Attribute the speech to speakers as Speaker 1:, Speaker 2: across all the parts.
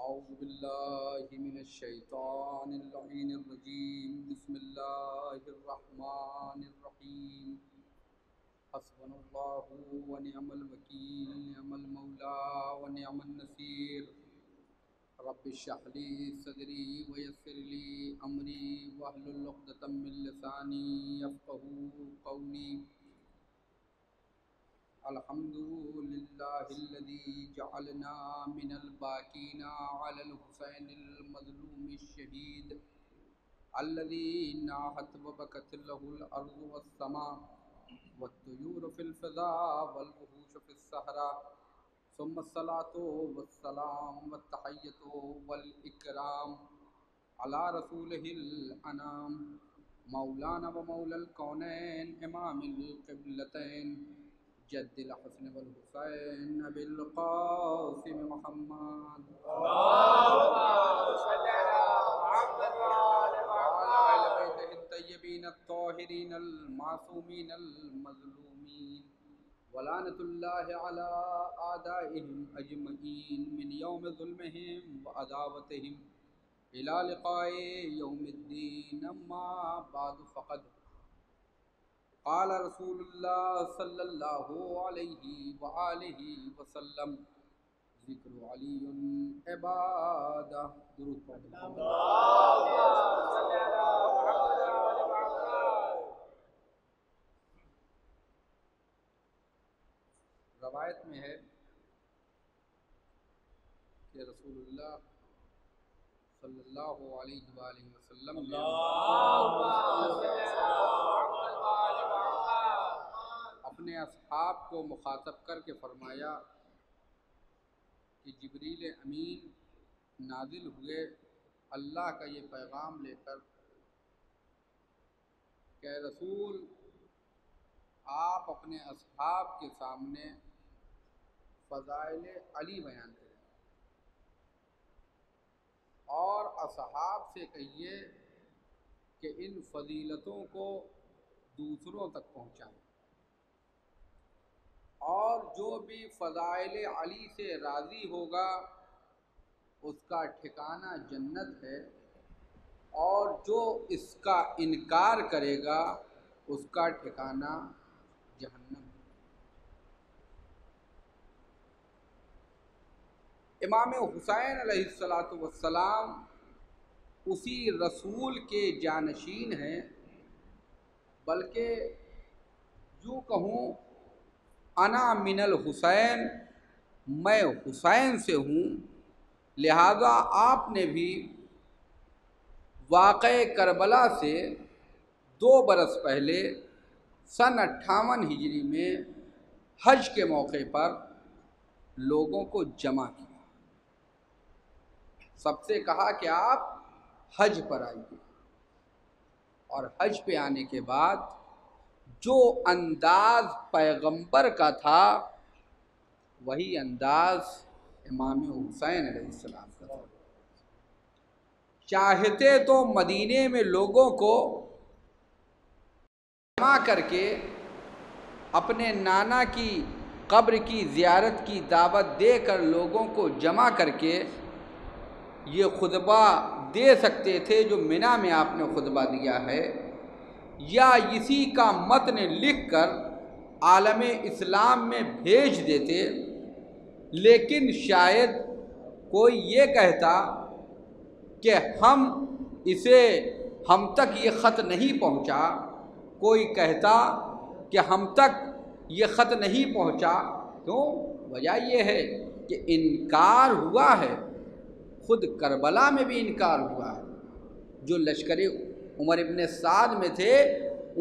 Speaker 1: أعوذ بالله من الشيطان اللعين الرجيم بسم الله الرحمن الرحيم حسبنا الله ونعم الوكيل نعم المولى ونعم النصير رب اشرح لي صدري ويسر لي أمري واحلل عقدة من لساني يفقهوا قولي الحمد لله الذي جعلنا من الباكين على الحسين المظلوم الشهيد الذي ناحت وبكت له الأرض والسماء والطيور في الفضاء والوحوش في الصحراء ثم الصلاة والسلام والتحية والإكرام على رسوله الأنام مولانا ومولى الكونين إمام القبلتين جد الحسن والحسين أبي القاسم محمد وعلى آل بيته الطيبين الطاهرين المعصومين المظلومين ولعنة الله على أعدائهم أجمعين من يوم ظلمهم وعداوتهم إلى لقاء يوم الدين أما بعد فقد قال رسول الله صلی اللہ علیہ وآلہ وسلم ذکر علی عبادہ درود پڑھیں روایت میں ہے کہ رسول اللہ صلی اللہ علیہ وآلہ وسلم نے اپنے اصحاب کو مخاطب کر کے فرمایا کہ جبریل امین نازل ہوئے اللہ کا یہ پیغام لے کر کہ رسول آپ اپنے اصحاب کے سامنے فضائل علی بیان کریں اور اصحاب سے کہیے کہ ان فضیلتوں کو دوسروں تک پہنچائیں اور جو بھی فضائل علی سے راضی ہوگا اس کا ٹھکانہ جنت ہے اور جو اس کا انکار کرے گا اس کا ٹھکانہ جہنم ہے۔ امام حسین علیہ السلام اسی رسول کے جانشین ہیں، بلکہ یوں کہوں انا من الحسین، میں حسین سے ہوں، لہذا آپ نے بھی واقعہ کربلا سے 2 برس پہلے سن 58 ہجری میں حج کے موقع پر لوگوں کو جمع کیا، سب سے کہا کہ آپ حج پر آئیے، اور حج پہ آنے کے بعد جو انداز پیغمبر کا تھا وہی انداز امام حسین علیہ السلام کا تھا۔ چاہتے تو مدینے میں لوگوں کو جمع کر کے اپنے نانا کی قبر کی زیارت کی دعوت دے کر لوگوں کو جمع کر کے یہ خطبہ دے سکتے تھے جو منی میں آپ نے خطبہ دیا ہے، یا اسی کا متن لکھ کر عالم اسلام میں بھیج دیتے، لیکن شاید کوئی یہ کہتا کہ ہم تک یہ خط نہیں پہنچا، کوئی کہتا کہ ہم تک یہ خط نہیں پہنچا، کیوں؟ وجہ یہ ہے کہ انکار ہوا ہے، خود کربلا میں بھی انکار ہوا ہے۔ جو لشکر عمر ابن سعد میں تھے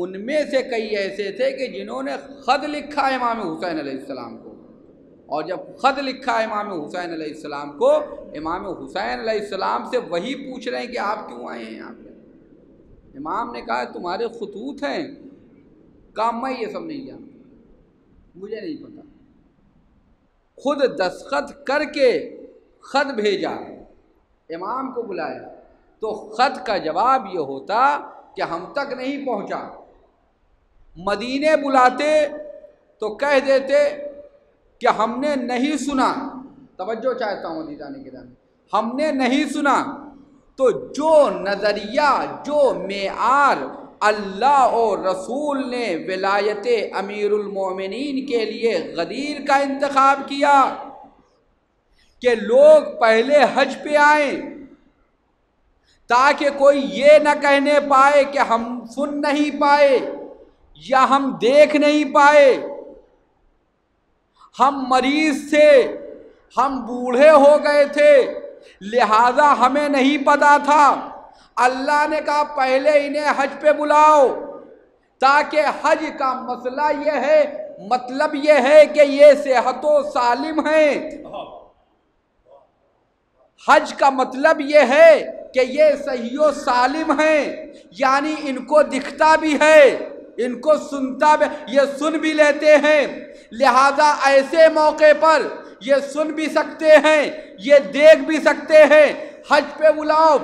Speaker 1: ان میں سے کئی ایسے تھے کہ جنہوں نے خط لکھا امام حسین علیہ السلام کو، اور جب خط لکھا امام حسین علیہ السلام کو، امام حسین علیہ السلام سے وہی پوچھ رہے ہیں کہ آپ کیوں آئے ہیں یہاں پہ؟ امام نے کہا تمہارے خطوط ہیں، کہا میں یہ سب نہیں جانتا، مجھے نہیں پتا، خود دستخط کر کے خط بھیجا، امام کو بلایا تو خط کا جواب یہ ہوتا کہ ہم تک نہیں پہنچا، مدینے بلاتے تو کہہ دیتے کہ ہم نے نہیں سنا، توجہ چاہتا ہوں عزیزان کرام، ہم نے نہیں سنا۔ تو جو نظریہ، جو معیار اللہ اور رسول نے ولایت امیر المومنین کے لیے غدیر کا انتخاب کیا کہ لوگ پہلے حج پہ آئیں تاکہ کوئی یہ نہ کہنے پائے کہ ہم سن نہیں پائے یا ہم دیکھ نہیں پائے، ہم مریض تھے، ہم بوڑھے ہو گئے تھے، لہذا ہمیں نہیں پتا تھا۔ اللہ نے کہا پہلے انہیں حج پہ بلاؤ، تاکہ حج کا مسئلہ یہ ہے، مطلب یہ ہے کہ یہ صحت و سالم ہیں۔ حج کا مطلب یہ ہے کہ یہ صحیح و سالم ہیں، یعنی ان کو دکھتا بھی ہے، ان کو سنتا بھی، یہ سن بھی لیتے ہیں، لہذا ایسے موقع پر یہ سن بھی سکتے ہیں، یہ دیکھ بھی سکتے ہیں۔ حج پہ بلاؤ،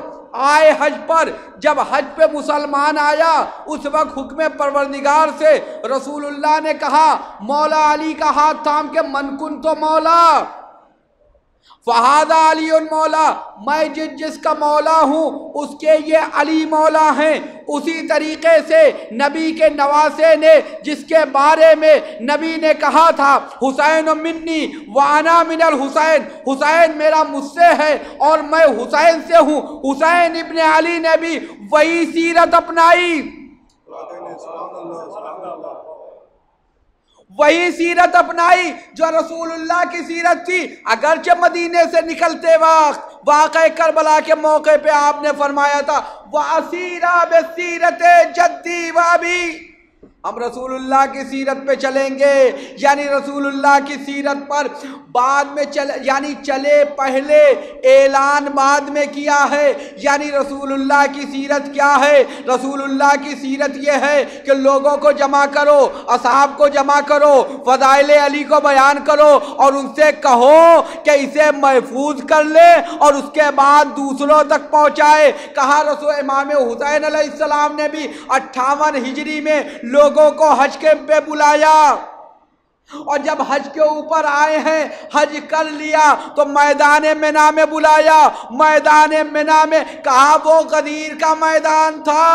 Speaker 1: آئے حج پر۔ جب حج پہ مسلمان آیا اس وقت حکم پروردگار سے رسول اللہ نے کہا، مولا علی کا ہاتھ تھام کے، من کن تو مولا فہذا علی مولا، میں جس کا مولا ہوں اس کے یہ علی مولا ہیں۔ اسی طریقے سے نبی کے نواسے نے، جس کے بارے میں نبی نے کہا تھا حسین منی وانا من الحسین، حسین میرا مجھ سے ہے اور میں حسین سے ہوں، حسین ابن علی نے بھی وہی سیرت اپنائی، وہی سیرت اپنائی جو رسول اللہ کی سیرت تھی۔ اگرچہ مدینے سے نکلتے وقت واقعہ کربلا کے موقع پہ آپ نے فرمایا تھا وَأَسِيرَ بِالسِّيرَةِ جَدِّي وَأَبِي، ہم رسول اللہ کی سیرت پہ چلیں گے، یعنی رسول اللہ کی سیرت پر بعد میں چلے پہلے، اعلان بعد میں کیا ہے۔ یعنی رسول اللہ کی سیرت کیا ہے؟ رسول اللہ کی سیرت یہ ہے کہ لوگوں کو جمع کرو، اصحاب کو جمع کرو، فضائل علی کو بیان کرو اور ان سے کہو کہ اسے محفوظ کر لے اور اس کے بعد دوسروں تک پہنچائے۔ کہا رسول امام حسین علیہ السلام نے بھی 58 ہجری میں لوگوں کو حج کے پہ بلایا، اور جب حج کے اوپر آئے ہیں، حج کر لیا تو میدان منا میں بلایا۔ میدان منا میں کہا وہ غدیر کا میدان تھا،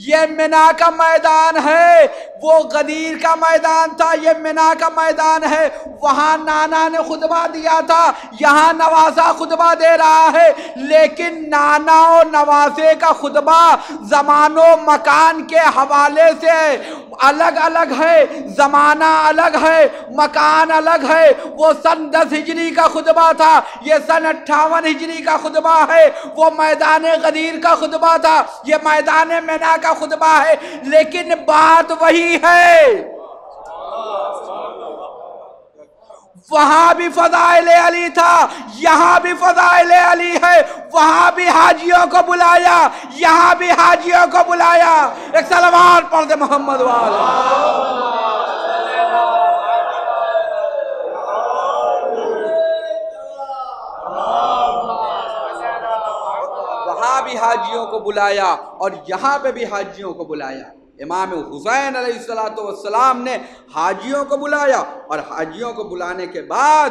Speaker 1: یہ منا کا میدان ہے، وہ غدیر کا میدان تھا، یہ منا کا میدان ہے۔ وہاں نانا نے خطبہ دیا تھا، یہاں نواسہ خطبہ دے رہا ہے، لیکن نانا اور نواسے کا خطبہ زمان و مکان کے حوالے سے الگ الگ ہے، زمانہ الگ ہے، مکان الگ ہے۔ وہ سن 10 ہجری کا خطبہ تھا، یہ سن 58 ہجری کا خطبہ ہے۔ وہ میدان غدیر کا خطبہ تھا، یہ میدان منا کا خطبہ ہے، لیکن بات وہی ہے۔ وہاں بھی فضائل علی تھا، یہاں بھی فضائل علی ہے۔ وہاں بھی حاجیوں کو بلایا، یہاں بھی حاجیوں کو بلایا۔ ایک صلوات پڑھ دے محمد والا۔ وہاں بھی حاجیوں کو بلایا اور یہاں پہ بھی حاجیوں کو بلایا۔ امام حسین علیہ السلام نے حاجیوں کو بلایا اور حاجیوں کو بلانے کے بعد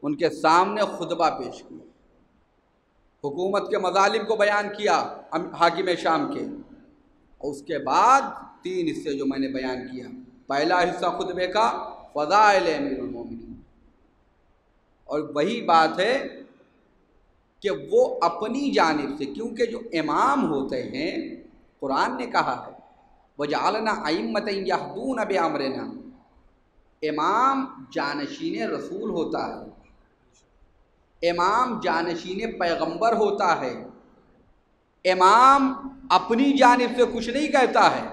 Speaker 1: ان کے سامنے خطبہ پیش کیا، حکومت کے مظالم کو بیان کیا حاکم شام کے، اور اس کے بعد 3 حصے جو میں نے بیان کیا۔ پہلا حصہ خطبے کا فضائل امیر المومنین، اور وہی بات ہے کہ وہ اپنی جانب سے، کیونکہ جو امام ہوتے ہیں قرآن نے کہا ہے وَجَعَلْنَا أَئِمَّةً يَهْدُونَ بِأَمْرِنَا، امام جانشین رسول ہوتا ہے، امام جانشین پیغمبر ہوتا ہے، امام اپنی جانب سے کچھ نہیں کہتا ہے،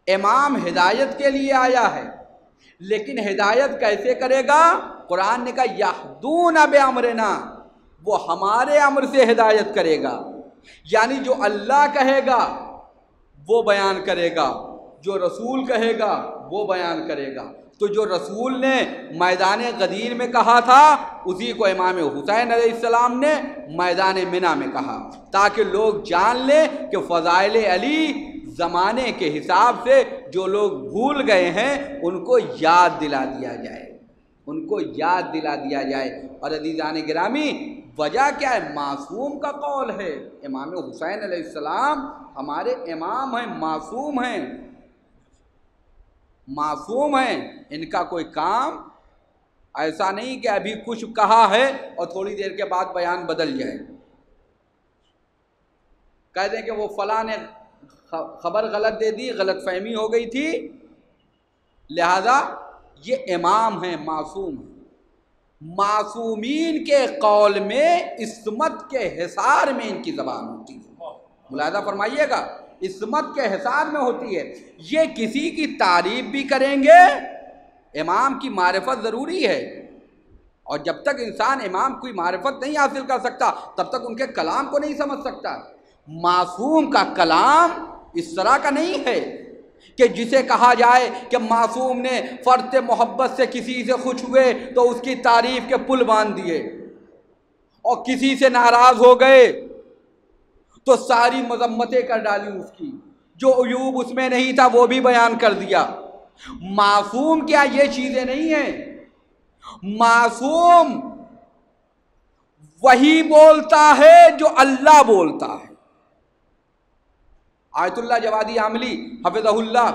Speaker 1: امام ہدایت کے لیے آیا ہے، لیکن ہدایت کیسے کرے گا؟ قرآن نے کہا يَهْدُونَ بِأَمْرِنَا، وہ ہمارے امر سے ہدایت کرے گا، یعنی جو اللہ کہے گا وہ بیان کرے گا، جو رسول کہے گا وہ بیان کرے گا۔ تو جو رسول نے میدان غدیر میں کہا تھا اسی کو امام حسین علیہ السلام نے میدان منا میں کہا، تاکہ لوگ جان لیں کہ فضائل علی زمانے کے حساب سے جو لوگ بھول گئے ہیں ان کو یاد دلا دیا جائے۔ ان کو یاد دلا دیا جائے۔ اور عزیزان گرامی، وجہ کیا ہے؟ معصوم کا قول ہے۔ امام حسین علیہ السلام ہمارے امام ہیں، معصوم ہیں، معصوم ہیں۔ ان کا کوئی کام ایسا نہیں کہ ابھی کچھ کہا ہے اور تھوڑی دیر کے بعد بیان بدل جائے، کہہ دیں کہ وہ فلاں نے خبر غلط دے دی، غلط فہمی ہو گئی تھی، لہذا یہ امام ہیں، معصوم ہیں۔ معصومین کے قول میں عصمت کے حصار میں ان کی زبان ہوتی ہے، ملاحظہ فرمائیے گا، عصمت کے حصار میں ہوتی ہے۔ یہ کسی کی تعریف بھی کریں گے، امام کی معرفت ضروری ہے، اور جب تک انسان امام کی معرفت نہیں حاصل کر سکتا تب تک ان کے کلام کو نہیں سمجھ سکتا۔ معصوم کا کلام اس طرح کا نہیں ہے کہ جسے کہا جائے کہ معصوم نے فرط محبت سے کسی سے خوش ہوئے تو اس کی تعریف کے پل باندھ دیے، اور کسی سے ناراض ہو گئے تو ساری مذمتیں کر ڈالی، اس کی جو عیوب اس میں نہیں تھا وہ بھی بیان کر دیا۔ معصوم کیا یہ چیزیں نہیں ہیں، معصوم وہی بولتا ہے جو اللہ بولتا ہے۔ آیت اللہ جوادی عاملی حفظہ اللہ،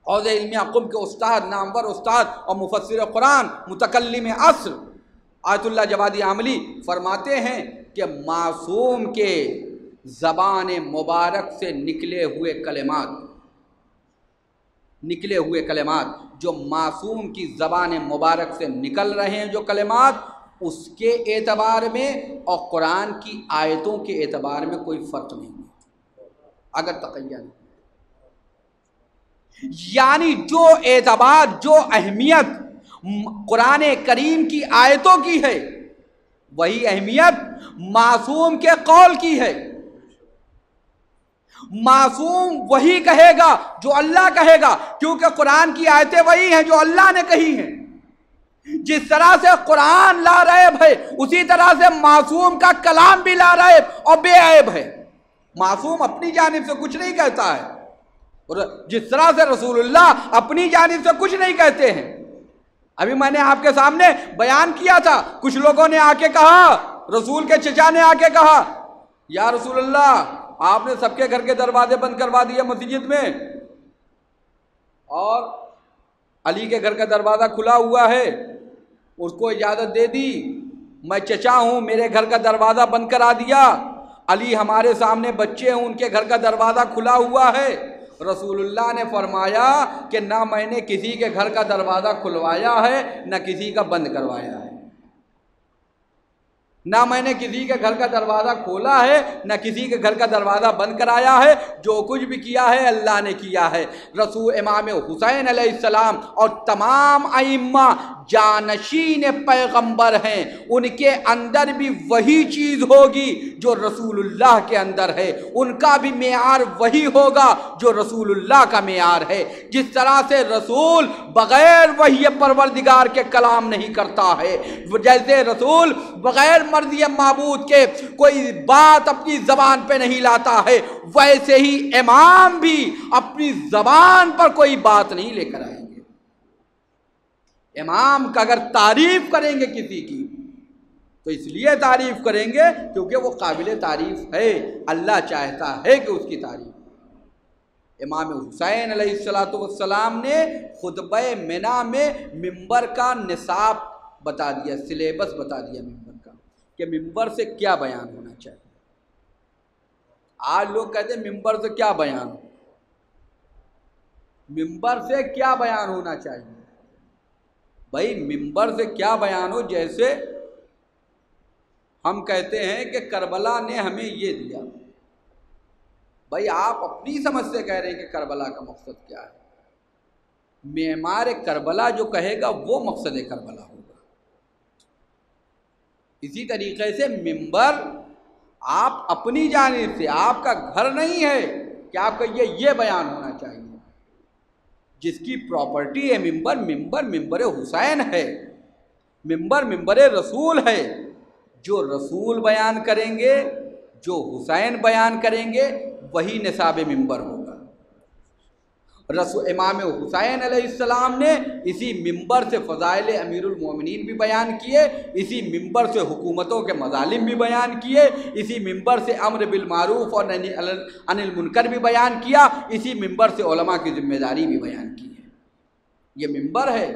Speaker 1: حوض علم یعقوب کے استاد، نامور استاد اور مفسر قرآن، متکلم عصر، آیت اللہ جوادی عاملی فرماتے ہیں کہ معصوم کے زبان مبارک سے نکلے ہوئے کلمات جو معصوم کی زبان مبارک سے نکل رہے ہیں، جو کلمات، اس کے اعتبار میں اور قرآن کی آیتوں کے اعتبار میں کوئی فرق نہیں ہے اگر تقین، یعنی جو اعتبار، جو اہمیت قرآن کریم کی آیتوں کی ہے وہی اہمیت معصوم کے قول کی ہے۔ معصوم وہی کہے گا جو اللہ کہے گا، کیونکہ قرآن کی آیتیں وہی ہیں جو اللہ نے کہی ہیں۔ جس طرح سے قرآن لا ریب ہے اسی طرح سے معصوم کا کلام بھی لا ریب اور بے عیب ہے۔ معصوم اپنی جانب سے کچھ نہیں کہتا ہے، اور جس طرح سے رسول اللہ اپنی جانب سے کچھ نہیں کہتے ہیں۔ ابھی میں نے آپ کے سامنے بیان کیا تھا، کچھ لوگوں نے آ کے کہا، رسول کے چچا نے آ کے کہا، یا رسول اللہ آپ نے سب کے گھر کے دروازے بند کروا دیے مسجد میں، اور علی کے گھر کا دروازہ کھلا ہوا ہے، اس کو اجازت دے دی، میں چچا ہوں، میرے گھر کا دروازہ بند کرا دیا، علی ہمارے سامنے بچے ہیں، ان کے گھر کا دروازہ کھلا ہوا ہے۔ رسول اللہ نے فرمایا کہ نہ میں نے کسی کے گھر کا دروازہ کھلوایا ہے نہ کسی کا بند کروایا ہے، نہ میں نے کسی کے گھر کا دروازہ کھولا ہے نہ کسی کے گھر کا دروازہ بند کرایا ہے، جو کچھ بھی کیا ہے اللہ نے کیا ہے۔ رسول امام حسین علیہ السلام اور تمام ائمہ جانشین پیغمبر ہیں، ان کے اندر بھی وہی چیز ہوگی جو رسول اللہ کے اندر ہے، ان کا بھی معیار وہی ہوگا جو رسول اللہ کا معیار ہے۔ جس طرح سے رسول بغیر وحی پروردگار کے کلام نہیں کرتا ہے، جیسے رسول بغیر مرضی معبود کے کوئی بات اپنی زبان پہ نہیں لاتا ہے، ویسے ہی امام بھی اپنی زبان پر کوئی بات نہیں لے کر آئیں گے۔ امام کا اگر تعریف کریں گے کسی کی تو اس لیے تعریف کریں گے کیونکہ وہ قابل تعریف ہے، اللہ چاہتا ہے کہ اس کی تعریف۔ امام حسین علیہ السلام نے خطبہ منا میں ممبر کا نصاب بتا دیا، سلیبس بتا دیا ممبر کا، کہ ممبر سے کیا بیان ہونا چاہیے۔ آج لوگ کہتے ہیں ممبر سے کیا بیان ہو، ممبر سے کیا بیان ہونا چاہیے؟ بھائی ممبر سے کیا بیان ہو، جیسے ہم کہتے ہیں کہ کربلا نے ہمیں یہ دیا، بھائی آپ اپنی سمجھ سے کہہ رہے ہیں کہ کربلا کا مقصد کیا ہے، معمار کربلا جو کہے گا وہ مقصد کربلا ہوگا۔ اسی طریقے سے ممبر آپ اپنی جانب سے، آپ کا گھر نہیں ہے کہ آپ کا یہ بیان ہونا چاہیے۔ جس کی پراپرٹی ہے ممبر، ممبر حسین ہے، ممبر رسول ہے، جو رسول بیان کریں گے، جو حسین بیان کریں گے وہی نصاب ممبر ہوگا۔ امام حسین علیہ السلام نے اسی منبر سے فضائل امیر المومنین بھی بیان کیے، اسی منبر سے حکومتوں کے مظالم بھی بیان کیے، اسی منبر سے امر بالمعروف اور نہی عن المنکر بھی بیان کیا، اسی منبر سے علماء کی ذمہ داری بھی بیان کی ہے۔ یہ منبر ہے۔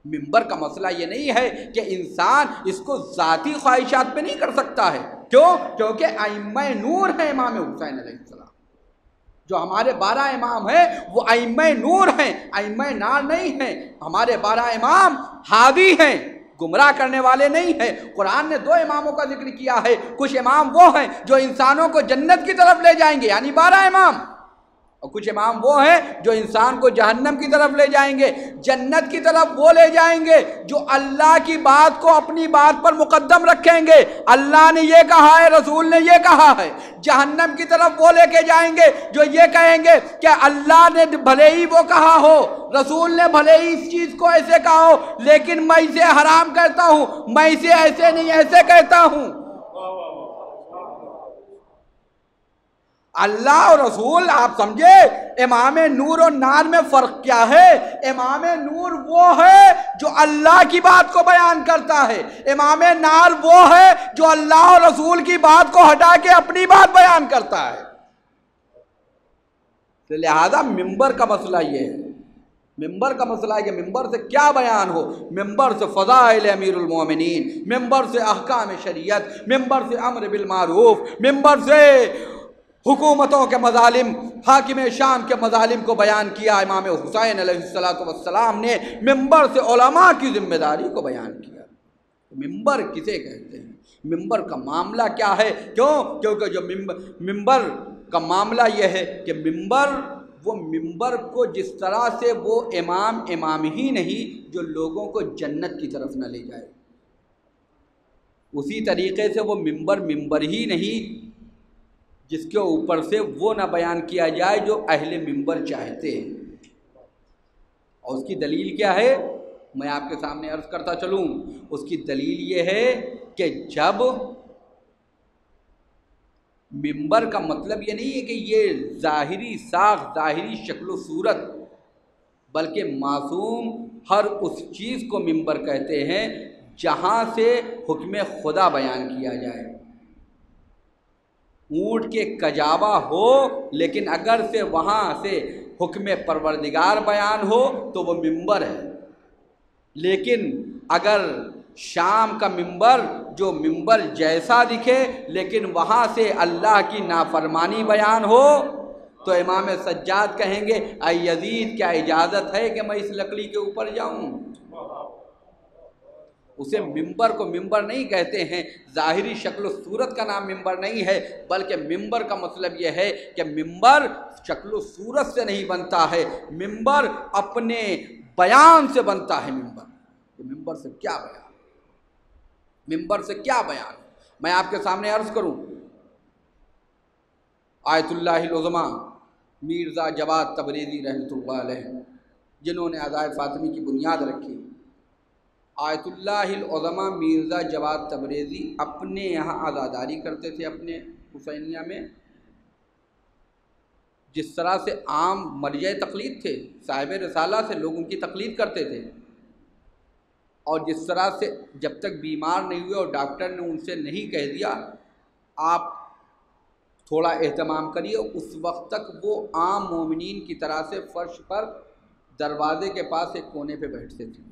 Speaker 1: منبر کا مسئلہ یہ نہیں ہے کہ انسان اس کو ذاتی خواہشات پہ نہیں کر سکتا ہے۔ کیوں؟ کیونکہ ائمہ نور ہیں امام حسین علیہ السلام۔ جو ہمارے 12 امام ہیں وہ ائمہ نور ہیں، ائمہ نار نہیں ہیں۔ ہمارے 12 امام ہادی ہیں، گمراہ کرنے والے نہیں ہیں۔ قرآن نے 2 اماموں کا ذکر کیا ہے۔ کچھ امام وہ ہیں جو انسانوں کو جنت کی طرف لے جائیں گے، یعنی 12 امام، اور کچھ امام وہ ہیں جو انسان کو جہنم کی طرف لے جائیں گے۔ جنت کی طرف وہ لے جائیں گے جو اللہ کی بات کو اپنی بات پر مقدم رکھیں گے، اللہ نے یہ کہا ہے، رسول نے یہ کہا ہے۔ جہنم کی طرف وہ لے کے جائیں گے جو یہ کہیں گے کہ اللہ نے بھلے ہی وہ کہا ہو، رسول نے بھلے ہی اس چیز کو ایسے کہا ہو، لیکن میں اسے حرام کہتا ہوں، میں اسے ایسے نہیں ایسے کہتا ہوں۔ اللہ اور رسول، آپ سمجھے امام نور اور نار میں فرق کیا ہے؟ امام نور وہ ہے جو اللہ کی بات کو بیان کرتا ہے، امام نار وہ ہے جو اللہ اور رسول کی بات کو ہٹا کے اپنی بات بیان کرتا ہے۔ لہذا منبر کا مسئلہ یہ ہے، منبر کا مسئلہ ہے کہ منبر سے کیا بیان ہو۔ منبر سے فضائل امیر المومنین، منبر سے احکام شریعت، منبر سے امر بالمعروف، منبر سے حکومتوں کے مظالم، حاکم شام کے مظالم کو بیان کیا۔ امام حسین علیہ السلام نے منبر سے علماء کی ذمہ داری کو بیان کیا۔ منبر کسے کہتے ہیں؟ منبر کا معاملہ کیا ہے؟ کیونکہ جو منبر کا معاملہ یہ ہے کہ منبر کو جس طرح سے وہ امام ہی نہیں جو لوگوں کو جنت کی طرف نہ لے جائے، اسی طریقے سے وہ منبر ہی نہیں جس کے اوپر سے وہ نہ بیان کیا جائے جو اہل منبر چاہتے ہیں۔ اور اس کی دلیل کیا ہے؟ میں آپ کے سامنے عرض کرتا چلوں۔ اس کی دلیل یہ ہے کہ جب منبر کا مطلب یہ نہیں ہے کہ یہ ظاہری ساخت، ظاہری شکل و صورت، بلکہ معصوم ہر اس چیز کو منبر کہتے ہیں جہاں سے حکم خدا بیان کیا جائے۔ اونٹ کے کجاوا ہو لیکن اگر سے وہاں سے حکم پروردگار بیان ہو تو وہ منبر ہے، لیکن اگر شام کا منبر جو منبر جیسا دکھے لیکن وہاں سے اللہ کی نافرمانی بیان ہو تو امام سجاد کہیں گے اے یزید کیا اجازت ہے کہ میں اس لکڑی کے اوپر جاؤں؟ اسے منبر کو منبر نہیں کہتے ہیں، ظاہری شکل و صورت کا نام منبر نہیں ہے، بلکہ منبر کا مطلب یہ ہے کہ منبر شکل و صورت سے نہیں بنتا ہے، منبر اپنے بیان سے بنتا ہے۔ منبر سے کیا بیان؟ منبر سے کیا بیان؟ میں آپ کے سامنے عرض کروں، آیت اللہ العظمیٰ میرزا جواد تبریزی رحمۃ اللہ علیہ جنہوں نے عزائے فاطمی کی بنیاد رکھی، آیت اللہ العظمیٰ میرزا جواد تبریزی اپنے یہاں عزاداری کرتے تھے اپنے حسینیہ میں، جس طرح سے عام مرجع تقلید تھے، صاحب رسالہ سے لوگ ان کی تقلید کرتے تھے، اور جس طرح سے جب تک بیمار نہیں ہوئے اور ڈاکٹر نے ان سے نہیں کہہ دیا آپ تھوڑا اہتمام کریے، اس وقت تک وہ عام مومنین کی طرح سے فرش پر دروازے کے پاس ایک کونے پہ بیٹھتے تھے،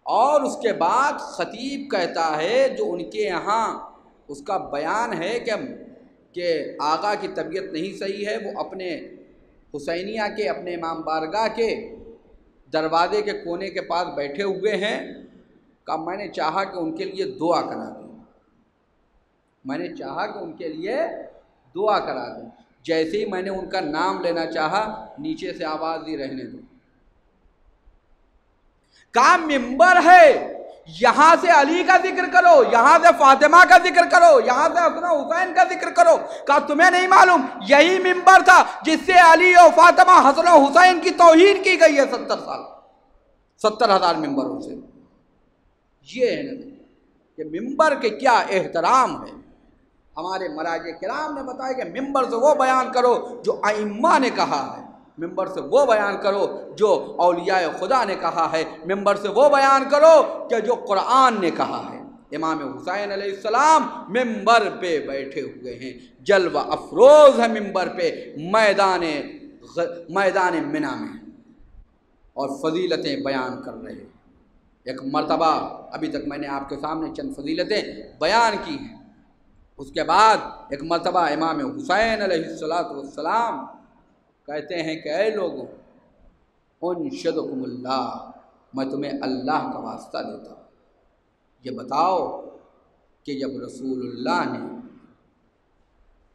Speaker 1: اور اس کے بعد خطیب کہتا ہے جو ان کے یہاں اس کا بیان ہے کہ آقا کی طبیعت نہیں صحیح ہے، وہ اپنے حسینیہ کے اپنے امام بارگاہ کے دروازے کے کونے کے پاس بیٹھے ہوئے ہیں، کہا میں نے چاہا کہ ان کے لیے دعا کرا دوں، میں نے چاہا کہ ان کے لیے دعا کرا دوں، جیسے ہی میں نے ان کا نام لینا چاہا نیچے سے آواز دی رہنے دو، کہا منبر ہے، یہاں سے علی کا ذکر کرو، یہاں سے فاطمہ کا ذکر کرو، یہاں سے حسن و حسین کا ذکر کرو، کہا تمہیں نہیں معلوم یہی منبر تھا جس سے علی اور فاطمہ حسن و حسین کی توہین کی گئی ہے 70 سال، 70,000 ممبروں سے۔ یہ ہے کہ منبر کے کیا احترام ہے، ہمارے مراجع کرام نے بتایا کہ منبر سے وہ بیان کرو جو ائمہ نے کہا ہے، منبر سے وہ بیان کرو جو اولیاء خدا نے کہا ہے، منبر سے وہ بیان کرو کہ جو قرآن نے کہا ہے۔ امام حسین علیہ السلام منبر پہ بیٹھے ہوئے ہیں، جلوہ افروز ہے منبر پہ، میدان منی میں، اور فضیلتیں بیان کر رہے ہیں۔ ایک مرتبہ ابھی تک میں نے آپ کے سامنے چند فضیلتیں بیان کی ہیں، اس کے بعد ایک مرتبہ امام حسین علیہ السلام کہتے ہیں کہ اے لوگوں، انشدکم اللہ، میں تمہیں اللہ کا واسطہ دیتا ہوں، یہ بتاؤ کہ جب رسول اللہ نے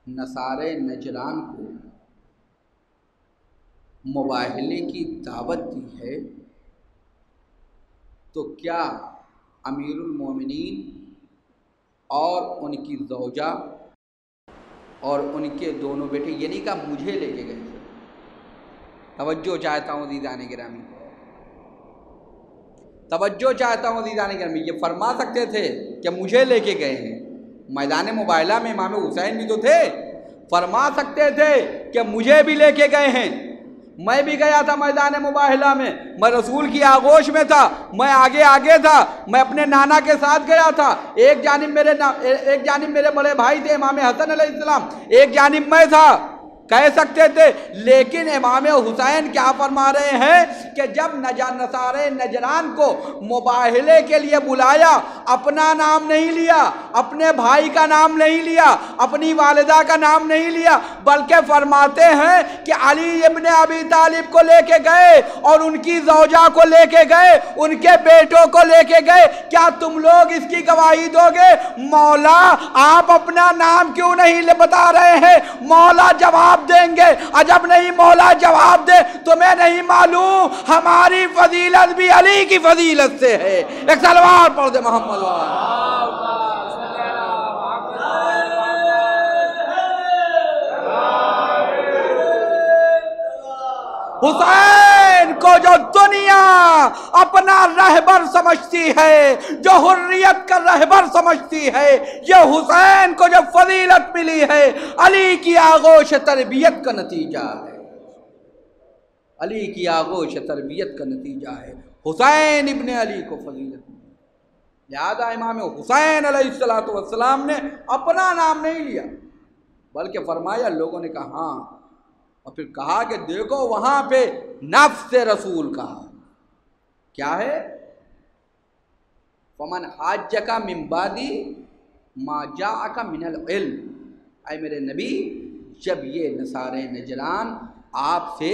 Speaker 1: نصارے نجران کو مباہلے کی دعوت دی ہے تو کیا امیر المومنین اور ان کی زوجہ اور ان کے دونوں بیٹے، یہ نہیں کہا مجھے لے کے گئے تھے، توجہ چاہتا ہوں عزیزان گرامی، توجہ چاہتا ہوں عزیزان گرامی، یہ فرما سکتے تھے کہ مجھے لے کے گئے ہیں؟ میدان مباہلہ میں امام حسین بھی تو تھے، فرما سکتے تھے کہ مجھے بھی لے کے گئے ہیں، میں بھی گیا تھا میدان مباہلہ میں رسول کی آغوش میں تھا، میں آگے تھا، میں اپنے نانا کے ساتھ گیا تھا، ایک جانب میرے بڑے بھائی تھے امام حسن علیہ السلام، ایک جانب میں تھا، کہہ سکتے تھے، لیکن امام حسین کیا فرما رہے ہیں کہ جب نصارے نجران کو مباہلے کے لیے بلایا، اپنا نام نہیں لیا، اپنے بھائی کا نام نہیں لیا، اپنی والدہ کا نام نہیں لیا، بلکہ فرماتے ہیں کہ علی ابن ابی طالب کو لے کے گئے اور ان کی زوجہ کو لے کے گئے، ان کے بیٹوں کو لے کے گئے، کیا تم لوگ اس کی گواہی دو گے؟ مولا آپ اپنا نام کیوں نہیں بتا رہے ہیں؟ مولا جواب دیں گے، عجب نہیں مولا جواب دے، تمہیں نہیں معلوم ہماری فضیلت بھی علی کی فضیلت سے ہے۔ ایک سلوات پڑھ دے محمد حسین کو جو دنیا اپنا رہبر سمجھتی ہے، جو حریت کا رہبر سمجھتی ہے، یہ حسین کو جو فضیلت ملی ہے علی کی آغوش تربیت کا نتیجہ ہے، علی کی آغوش تربیت کا نتیجہ ہے، حسین ابن علی کو فضیلت ملی۔ لہذا امام حسین علیہ السلام نے اپنا نام نہیں لیا، بلکہ فرمایا، لوگوں نے کہا ہاں، اور پھر کہا کہ دیکھو وہاں پہ نفس رسول کہا، کیا ہے؟ فمن حاجک من بعد ما جاءک من العلم، اے میرے نبی، جب یہ نصارے نجران آپ سے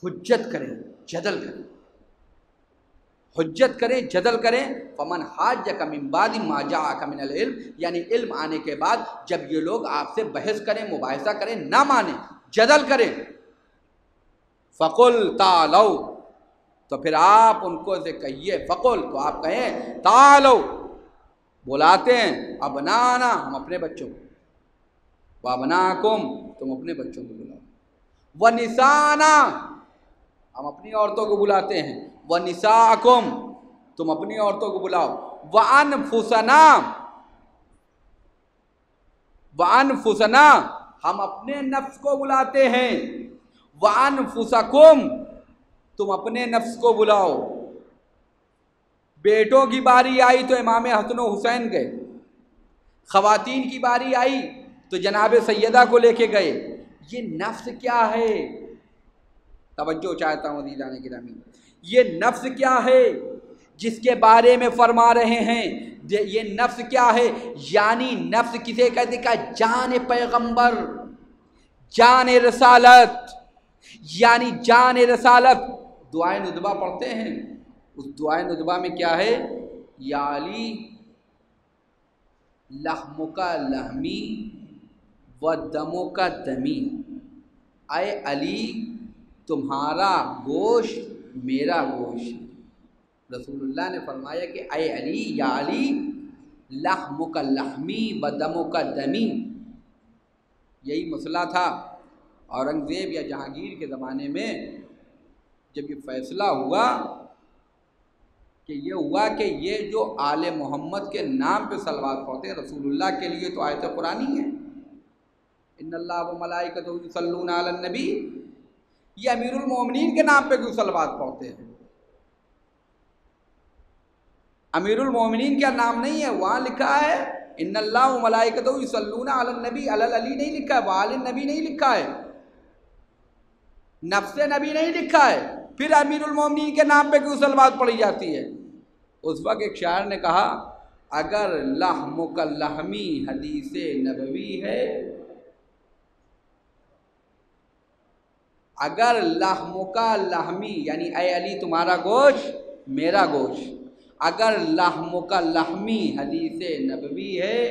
Speaker 1: حجت کریں، جدل کریں، حجت کریں، جدل کریں، فمن حاجک من بعد ما جاءک من العلم، یعنی علم آنے کے بعد جب یہ لوگ آپ سے بحث کریں، مباحثہ کریں، نہ مانیں، جدل کریں، فقل تعالوا، تو پھر آپ ان کو سے کہیے، فقل تو آپ کہیں، تعالوا، بلاتے ہیں، ابنانا، ہم اپنے بچوں کو، وابناکم، تم اپنے بچوں کو بلاؤ، ونسانا، ہم اپنی عورتوں کو بلاتے ہیں، وَنِسَاءَكُمْ، تم اپنی عورتوں کو بلاؤ، وَأَنفُسَنَا، ہم اپنے نفس کو بلاتے ہیں، وَأَنفُسَكُمْ، تم اپنے نفس کو بلاؤ۔ بیٹوں کی باری آئی تو امام حسن و حسین گئے، خواتین کی باری آئی تو جناب سیدہ کو لے کے گئے۔ یہ نفس کیا ہے؟ توجہ چاہتا ہوں عزیزان گرامی، یہ نفس کیا ہے جس کے بارے میں فرما رہے ہیں؟ یہ نفس کیا ہے؟ یعنی نفس کسے کہتے کہ جان پیغمبر، جان رسالت، یعنی جان رسالت۔ دعائے ندبہ پڑھتے ہیں، اس دعائے ندبہ میں کیا ہے؟ یا علی لحمک لحمی و دمک دمی، اے علی تمہارا گوشت میرا گوشت۔ رسول اللہ نے فرمایا کہ اے علی، یا علی لحمک لحمی و دمک دمی۔ یہی مسئلہ تھا اورنگزیب یا جہانگیر کے زمانے میں، جب یہ فیصلہ ہوا کہ یہ ہوا کہ یہ جو آل محمد کے نام پہ صلوات پڑھتے ہیں، رسول اللہ کے لیے تو آیت قرآنی ہے، ان اللہ و ملائکتہ یصلون علی النبی، یہ امیر المومنین کے نام پہ کیوں صلوات پڑھتے ہیں؟ امیر المومنین کا نام نہیں ہے، وہاں لکھا ہے ان اللہ و ملائکتہ یصلون علی النبی، علی علی نہیں لکھا ہے، وعلی النبی نہیں لکھا ہے، نفس نبی نہیں لکھا ہے، پھر امیر المومنین کے نام پہ کیوں صلوات پڑھی جاتی ہے؟ اس وقت ایک شاعر نے کہا اگر لحمک لحمی حدیث نبوی ہے، اگر لحمک لحمی یعنی اے علی تمہارا گوشت میرا گوشت، اگر لحمک لحمی حدیث نبوی ہے،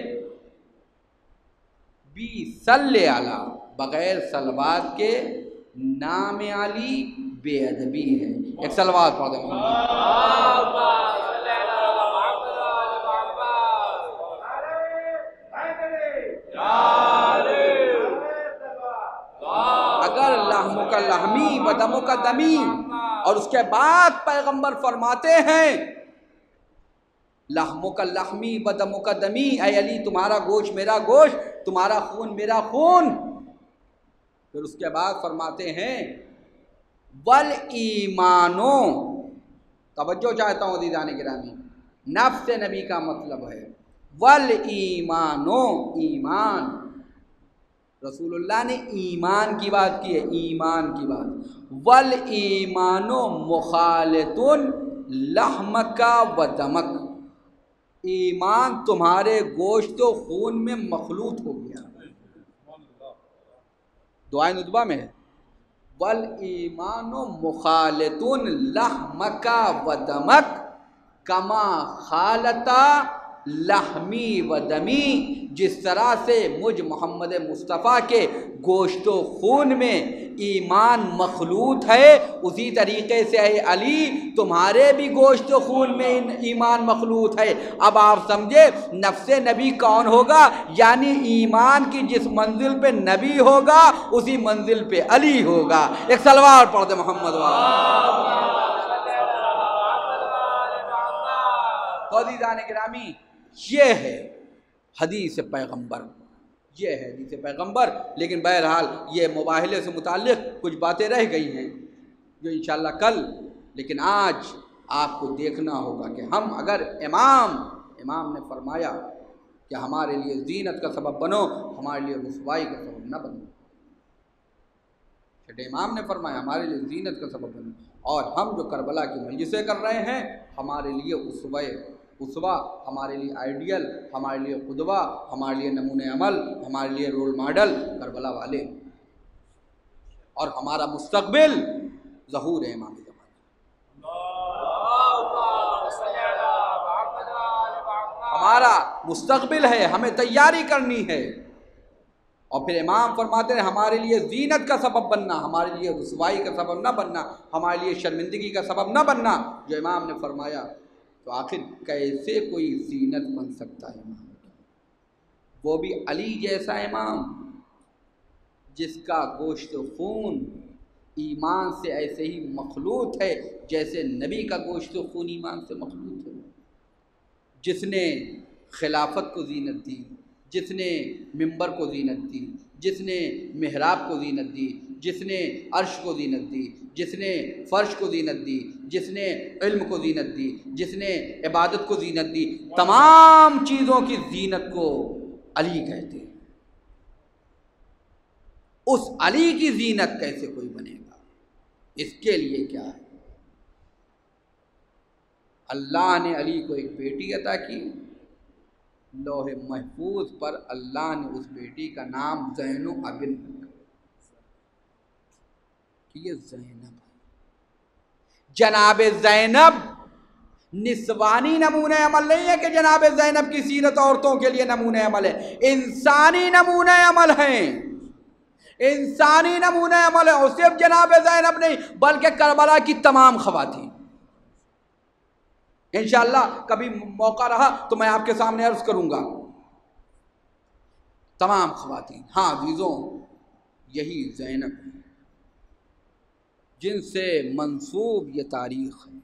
Speaker 1: بی صلی علی بغیر صلوات کے نام علی بے ادبی ہے۔ ایک صلوات پڑھ دیں۔ اگر لحمک لحمی و دمک دمی، اور اس کے بعد پیغمبر فرماتے ہیں لحمک لحمی و دمک دمی، اے علی تمہارا گوشت میرا گوشت، تمہارا خون میرا خون، پھر اس کے بعد فرماتے ہیں والایمانو، توجہ چاہتا ہوں عزیزان گرامی، نفس نبی کا مطلب ہے والایمانو، ایمان، رسول اللہ نے ایمان کی بات کی ہے، ایمان کی بات، والایمانو مخالط لحمک و دمک، ایمان تمہارے گوشت و خون میں مخلوط ہو گیا، دعائے ندبہ میں ہے والایمان مخالط لحمک و دمک کما خالطا لحمی و دمی، جس طرح سے مجھ محمد مصطفیٰ کے گوشت و خون میں ایمان مخلوط ہے، اسی طریقے سے اے علی تمہارے بھی گوشت و خون میں ایمان مخلوط ہے۔ اب آپ سمجھے نفس نبی کون ہوگا؟ یعنی ایمان کی جس منزل پہ نبی ہوگا اسی منزل پہ علی ہوگا۔ ایک صلوات پڑھ دے محمد والا۔ تو عزیزان گرامی، یہ ہے حدیث پیغمبر، یہ ہے حدیث پیغمبر۔ لیکن بہرحال یہ مباہلے سے متعلق کچھ باتیں رہ گئی ہیں جو انشاءاللہ کل، لیکن آج آپ کو دیکھنا ہوگا کہ ہم اگر امام نے فرمایا کہ ہمارے لیے زینت کا سبب بنو، ہمارے لیے رسوائی کا سبب نہ بنو، چھٹے امام نے فرمایا ہمارے لیے زینت کا سبب بنو، اور ہم جو کربلا کی مجلسیں کر رہے ہیں ہمارے لیے اسوہ، ہمارے لیے آئیڈیل، ہمارے لیے قدوہ، ہمارے لیے نمونہ عمل، ہمارے لیے رول ماڈل کربلا والے، اور ہمارا مستقبل ظہور امام زمان۔ ہمارا مستقبل ہے، ہمیں تیاری کرنی ہے، اور پھر امام فرماتے ہیں ہمارے لیے زینت کا سبب بننا، ہمارے لیے رسوائی کا سبب نہ بننا، ہمارے لیے شرمندگی کا سبب نہ بننا۔ جو امام نے فرمایا تو آخر کیسے کوئی زینت بن سکتا ہے امام کی؟ وہ بھی علی جیسا امام جس کا گوشت و خون ایمان سے ایسے ہی مخلوط ہے جیسے نبی کا گوشت و خون ایمان سے مخلوط ہے، جس نے خلافت کو زینت دی، جس نے منبر کو زینت دی، جس نے محراب کو زینت دی، جس نے عرش کو زینت دی، جس نے فرش کو زینت دی، جس نے علم کو زینت دی، جس نے عبادت کو زینت دی، تمام چیزوں کی زینت کو علی کہتے ہیں۔ اس علی کی زینت کیسے کوئی بنے گا؟ اس کے لیے کیا ہے؟ اللہ نے علی کو ایک بیٹی عطا کی، لوح محفوظ پر اللہ نے اس بیٹی کا نام زین العابدین رکھا کہ یہ زینب ہے۔ جناب زینب نسوانی نمونہ عمل نہیں ہے کہ جناب زینب کی سیرت عورتوں کے لیے نمونہ عمل ہے، انسانی نمونہ عمل ہیں، انسانی نمونہ عمل ہے، اور صرف جناب زینب نہیں بلکہ کربلا کی تمام خواتین۔ انشاءاللہ کبھی موقع رہا تو میں آپ کے سامنے عرض کروں گا تمام خواتین۔ ہاں عزیزوں، یہی زینب ہے جن سے منسوب یہ تاریخ ہے،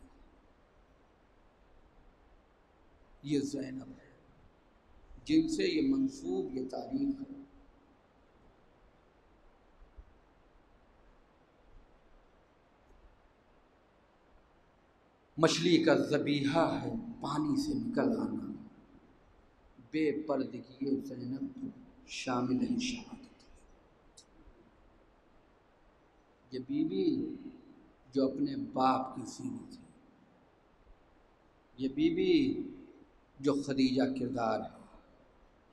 Speaker 1: یہ زینب ہے جن سے یہ منسوب یہ تاریخ ہے۔ مچھلی کا ذبیحہ ہے پانی سے نکل آنا، بے پردگی زینب شامل ہے شہادت۔ یہ بیوی جو اپنے باپ کی سینی تھی، یہ بیوی جو خدیجہ کردار ہے،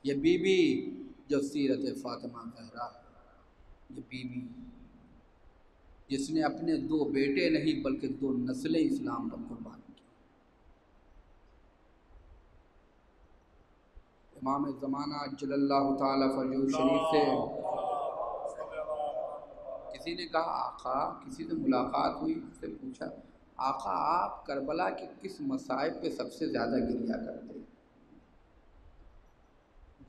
Speaker 1: یہ بیوی جو سیرت فاطمہ زہرا ہے، یہ بیوی جس نے اپنے 2 بیٹے نہیں بلکہ 2 نسلیں اسلام پر قربان کی۔ امام زمانہ جل اللہ تعالی فرجہ شریف سے کسی نے کہا آقا، کسی سے ملاقات ہوئی، اس سے پوچھا آقا آپ کربلا کے کس مصائب پہ سب سے زیادہ گریہ کرتے ہیں؟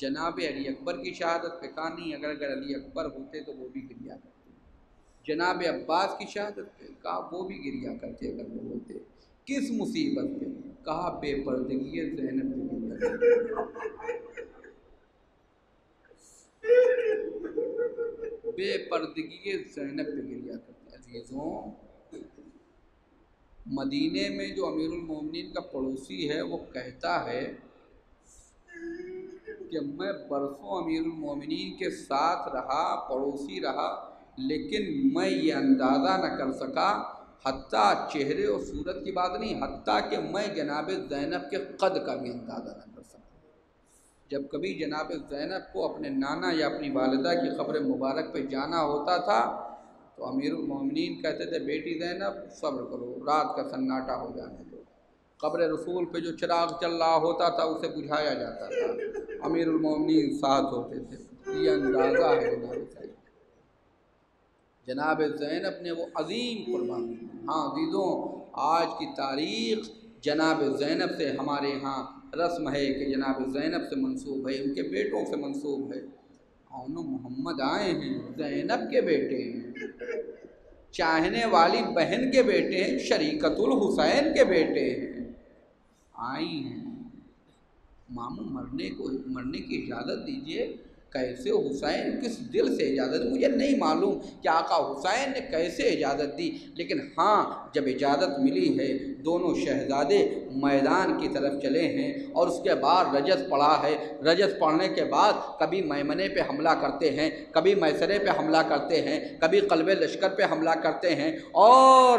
Speaker 1: جناب علی اکبر کی شہادت پہ کہا نہیں، اگر علی اکبر ہوتے تو وہ بھی گریہ کرتے۔ جناب عباس کی شہادت پہ کہا وہ بھی گریہ کرتے اگر وہ ہوتے۔ کس مصیبت پہ؟ کہا بے پردگی زینب پہ گریہ کرتے۔ بے پردگی زینب پہ گریہ کرتے۔ عزیزوں، مدینے میں جو امیر المومنین کا پڑوسی ہے وہ کہتا ہے کہ میں برسوں امیر المومنین کے ساتھ رہا، پڑوسی رہا، لیکن میں یہ اندازہ نہ کر سکا، حتیٰ چہرے اور صورت کی بات نہیں، حتیٰ کہ میں جناب زینب کے قد کا بھی اندازہ نہ کر سکا۔ جب کبھی جناب زینب کو اپنے نانا یا اپنی والدہ کی قبر مبارک پہ جانا ہوتا تھا تو امیر المومنین کہتے تھے بیٹی زینب صبر کرو، رات کا سناٹا ہو جانے دو۔ قبر رسول پہ جو چراغ چل رہا ہوتا تھا اسے بجھایا جاتا تھا، امیر المومنین ساتھ ہوتے تھے۔ یہ اندازہ ہے جناب زینب نے وہ عظیم قربانی۔ ہاں عزیزوں، آج کی تاریخ جناب زینب سے ہمارے ہاں رسم ہے کہ جناب زینب سے منسوب ہے، ان کے بیٹوں سے منسوب ہے۔ اون محمد آئے ہیں، زینب کے بیٹے ہیں، چاہنے والی بہن کے بیٹے ہیں، شریکت الحسین کے بیٹے ہیں، آئی ہیں۔ ماموں مرنے کی اجازت دیجئے۔ کیسے حسین کس دل سے اجازت؟ مجھے نہیں معلوم کہ آقا حسین نے کیسے اجازت دی، لیکن ہاں جب اجازت ملی ہے دونوں شہزادے میدان کی طرف چلے ہیں اور اس کے بعد رجز پڑا ہے۔ رجز پڑھنے کے بعد کبھی میمنے پہ حملہ کرتے ہیں، کبھی میسرے پہ حملہ کرتے ہیں، کبھی قلب لشکر پہ حملہ کرتے ہیں اور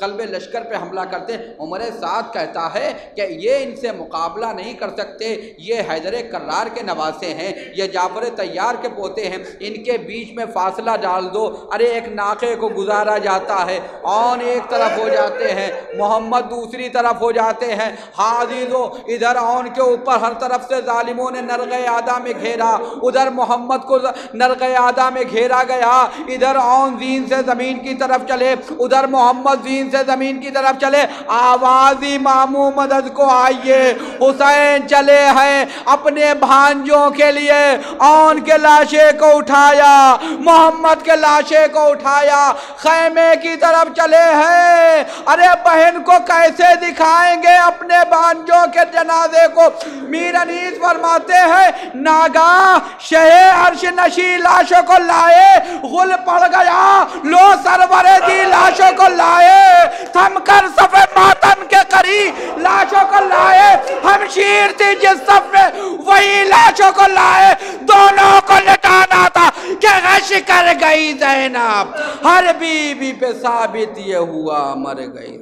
Speaker 1: قلب لشکر پہ حملہ کرتے ہیں۔ عمر سعد کہتا ہے کہ یہ ان سے مقابلہ نہیں کر سکتے، یہ حیدر کرار کے نواسے ہیں، یہ جعفر طیار کے پوتے ہیں، ان کے بیچ میں فاصلہ ڈال دو۔ ارے ایک ناقے کو گزارا جاتا ہے، اون ایک طرف ہو جاتے ہیں، محمد دوسری طرف ہو جاتے ہیں۔ عزیزو، ادھر اون کے اوپر ہر طرف سے ظالموں نے نرغ آدھا میں گھیرا، ادھر محمد کو نرغ آدھا میں گھیرا گیا، ادھر اون زین سے زمین کی طرف چلے، ادھر محمد زین سے زمین کی طرف چلے۔ آوازی ماموں مدد کو آئیے، حسین چلے ہیں اپنے بھانجوں کے لیے۔ اون کے لاشے کو اٹھایا، محمد کے لاشے کو اٹھایا، خیمے کی طرف چلے ہیں۔ ارے بہن کو کیسے دکھائیں گے اپنے بھانجوں کے جنازے کو؟ میر انیس فرماتے ہیں ناگاہ شہ عرش نشی لاشوں کو لائے، غل پڑ گیا لو سرور دی لاشوں کو لائے، تھم کر صف ماتم کے قریب لاشوں کو لائے، ہم شیر تھی جس صف میں وہی لاشوں کو لائے، دونوں کو لٹانا تھا کہ غش کر گئی زینب، ہر بی بی پہ ثابت یہ ہوا مر گئی۔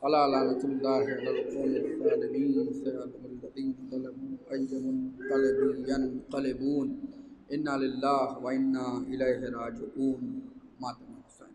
Speaker 1: الا لعنت اللہ علی القوم الظالمین سيعلم الذين ظلموا أي منقلب ينقلبون انا للہ و انا الیہ راجعون۔ ماتم حسین۔